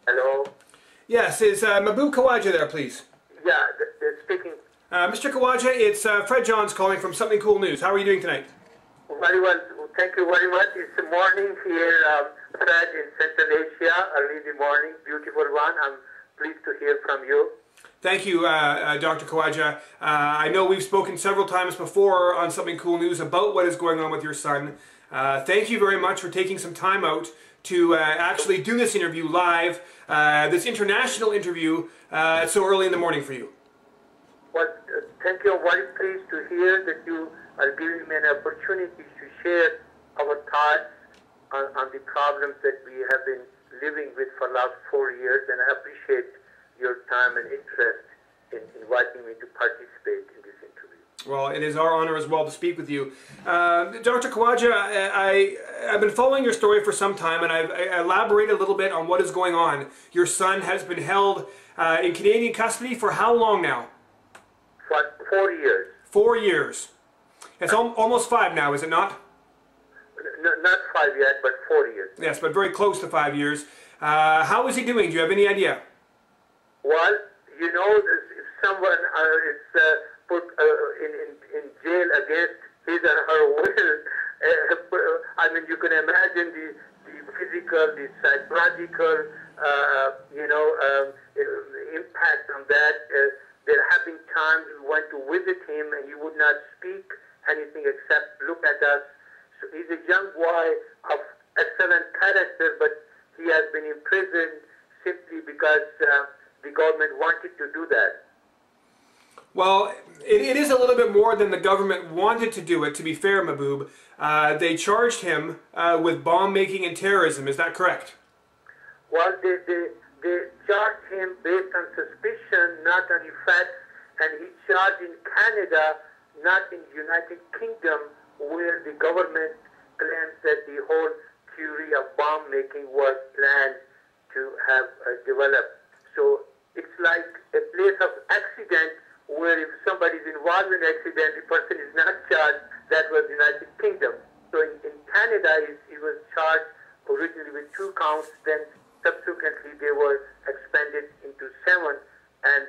Hello? Yes, is Mahboob Khawaja there, please? Yeah, they're speaking. Mr. Khawaja, it's Fred Johns calling from Something Cool News. How are you doing tonight? Very well. Thank you very much. It's the morning here, Fred, in Central Asia, early in the morning. Beautiful one. I'm pleased to hear from you. Thank you, Dr. Khawaja. I know we've spoken several times before on Something Cool News about what is going on with your son. Thank you very much for taking some time out to actually do this interview live, this international interview so early in the morning for you. Well, thank you. I'm very pleased to hear that you are giving me an opportunity to share our thoughts on the problems that we have been living with for the last 4 years, and I appreciate your time and interest in inviting me to participate in this interview. Well, it is our honor as well to speak with you. Dr. Khawaja, I've been following your story for some time, and I've elaborated a little bit on what is going on. Your son has been held in Canadian custody for how long now? For 4 years. 4 years. It's almost 5 now, is it not? Not 5 yet, but 4 years. Yes, but very close to 5 years. How is he doing? Do you have any idea? Well, you know, if someone is put in jail against his or her will, I mean, you can imagine the physical, the psychological, impact on that. There have been times we went to visit him and he would not speak anything except look at us. So he's a young boy of excellent character, but he has been imprisoned simply because the government wanted to do that. Well, it is a little bit more than the government wanted to do it, to be fair, Mahboob. They charged him with bomb making and terrorism, is that correct? Well, they charged him based on suspicion, not on facts, and he charged in Canada, not in the United Kingdom, where the government claims that the whole theory of bomb making was planned to have developed. So it's like a place of accident where if somebody is involved in an accident, the person is not charged. That was the United Kingdom. So in Canada, he was charged originally with 2 counts, then subsequently they were expanded into 7, and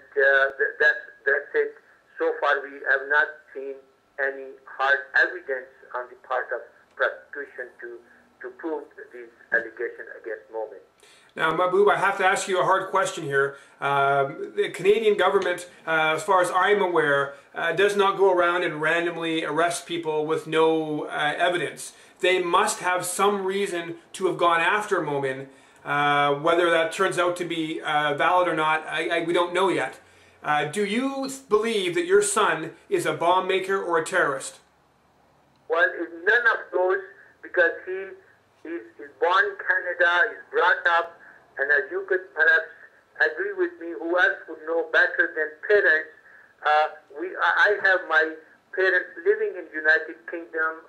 that's it. So far we have not seen any hard evidence on the part of prosecution to prove these allegations against Momin. Now, Mahboob, I have to ask you a hard question here. The Canadian government, as far as I'm aware, does not go around and randomly arrest people with no evidence. They must have some reason to have gone after Momin. Whether that turns out to be valid or not, we don't know yet. Do you believe that your son is a bomb maker or a terrorist? Well, none of those, because he's born in Canada, he's brought up, and as you could perhaps agree with me, who else would know better than parents? I have my parents living in the United Kingdom,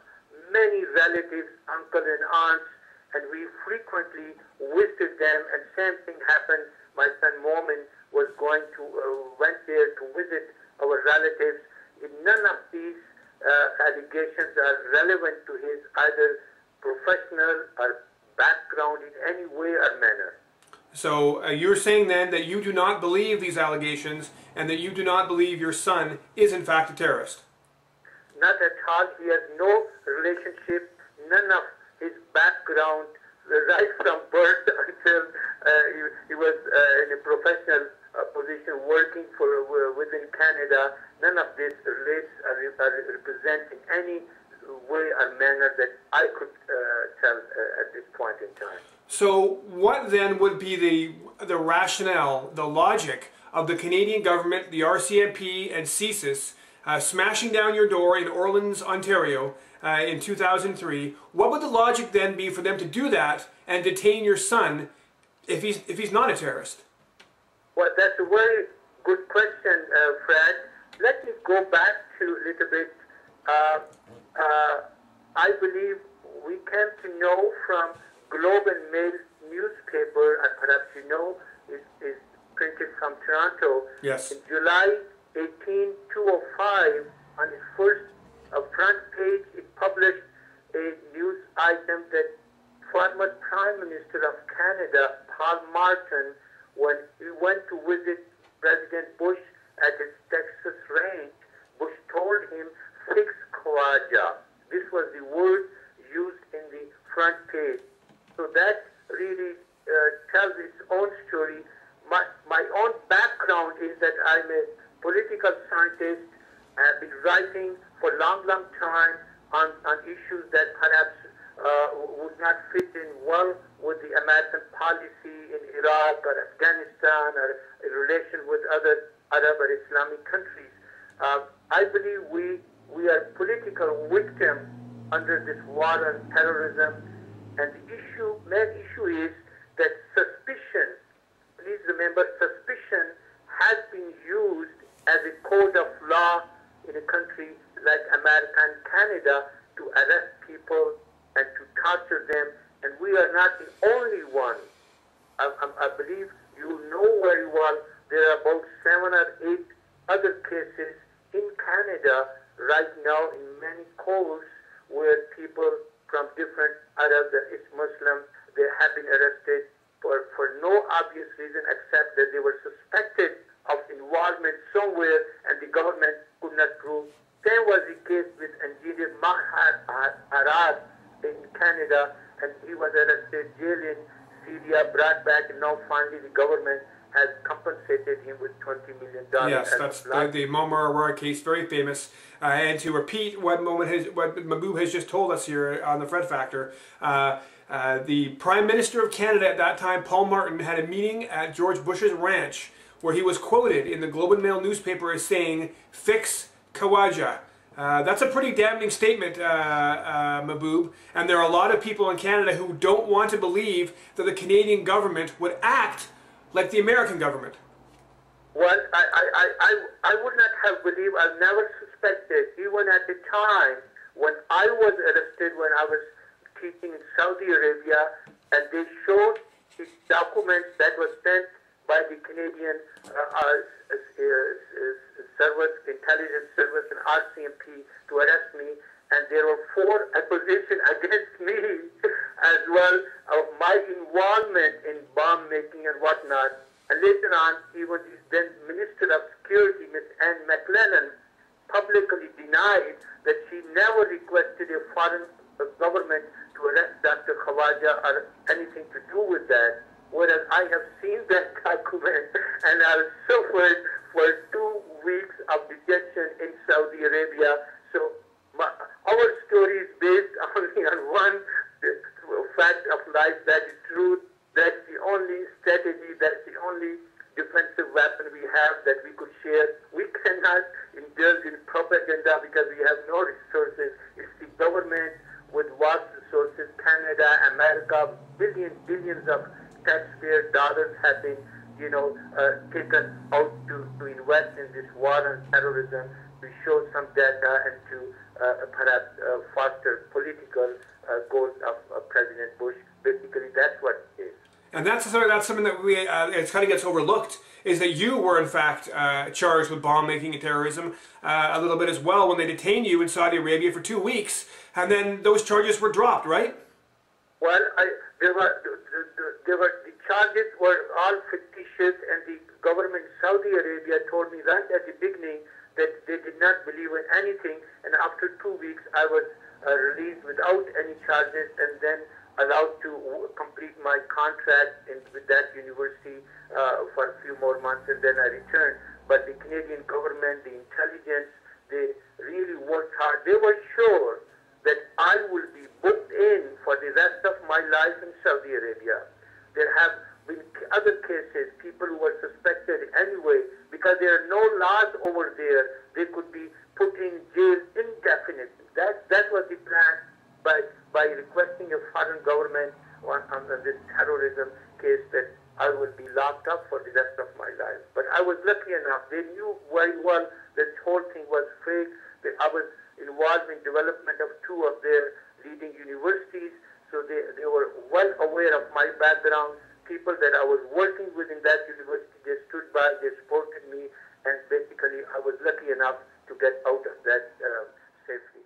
many relatives, uncles and aunts, and we frequently visited them, and same thing happened. My son Momin was went there to visit our relatives. None of these allegations are relevant to his either professional or background in any way or manner. So you're saying then that you do not believe these allegations and that you do not believe your son is in fact a terrorist? Not at all. He has no relationship, none of his background, right from birth until he was in a professional position working within Canada. None of this relates or represents in any way or manner that I could tell at this point in time. So what then would be the rationale, the logic of the Canadian government, the RCMP and CSIS smashing down your door in Orleans, Ontario in 2003? What would the logic then be for them to do that and detain your son if he's not a terrorist? Well, that's a very good question, Fred. Let me go back to a little bit. I believe we came to know from Globe and Mail newspaper, and perhaps you know, is printed from Toronto. Yes. In July 18, 2005, on its first front page, it published a news item that former Prime Minister of Canada, Paul Martin, when he went to visit President Bush at his Texas range, Bush told him, "Fix Khawaja." This was the word used in the front page. So that really tells its own story. My own background is that I'm a political scientist. I have been writing for a long, long time on issues that perhaps would not fit in well with the American policy in Iraq or Afghanistan or in relation with other Arab or Islamic countries. I believe we are political victims under this war on terrorism, and the main issue is that suspicion, please remember, suspicion has been used as a code of law in a country like America and Canada to arrest people and to torture them, and we are not the only one. I believe you know very well there are about 7 or 8 other cases in Canada right now in many courts where people from different Arab and Muslim, they have been arrested for no obvious reason except that they were suspected of involvement somewhere and the government could not prove. Same was the case with engineer Mahboob in Canada, and he was arrested, jailed in Syria, brought back, and now finally the government has compensated him with $20 million. Yes, that's the Momin Khawaja case, very famous. And to repeat what Mahboob has just told us here on the Fred Factor, the Prime Minister of Canada at that time, Paul Martin, had a meeting at George Bush's ranch where he was quoted in the Globe and Mail newspaper as saying, "Fix Khawaja." That's a pretty damning statement, Mahboob, and there are a lot of people in Canada who don't want to believe that the Canadian government would act like the American government. Well, I would not have believed, I never suspected, even at the time when I was arrested, when I was teaching in Saudi Arabia, and they showed the documents that was sent by the Canadian service, intelligence service, and RCMP to arrest me, and there were 4 accusations against me as well of my involvement in bomb making and whatnot. And later on, even the then Minister of Security, Ms. Anne McLennan, publicly denied that she never requested a foreign government to arrest Dr. Khawaja or anything to do with that. Whereas I have seen that document and I suffered for 2 weeks of detention in Saudi Arabia. So our story is based only on one fact of life, that is truth. That's the only strategy, that's the only defensive weapon we have that we could share. We cannot indulge in propaganda because we have no resources. It's the government with vast resources, Canada, America, billions of taxpayer dollars have been, taken out to invest in this war on terrorism, to show some data and to perhaps foster political goals of President Bush. Basically, that's what it is. And that's something that it kind of gets overlooked, is that you were in fact charged with bomb making and terrorism a little bit as well when they detained you in Saudi Arabia for 2 weeks, and then those charges were dropped, right? Well, the charges were all fictitious, and the government in Saudi Arabia told me right at the beginning that they did not believe in anything, and after 2 weeks I was released without any charges and then allowed to complete my contract with that university for a few more months, and then I returned. But the Canadian government, the intelligence, they really worked hard. They were sure that I will be booked in for the rest of my life in Saudi Arabia. There have been other cases, people who were suspected anyway, because there are no laws over there, they could be put in jail indefinitely. That was the plan by requesting a foreign government on this terrorism case, that I would be locked up for the rest of my life. But I was lucky enough. They knew very well this whole thing was fake, that I was involved in development of 2 of their leading universities, so they were well aware of my background. People that I was working with in that university, they stood by, they supported me, and basically I was lucky enough to get out of that safely.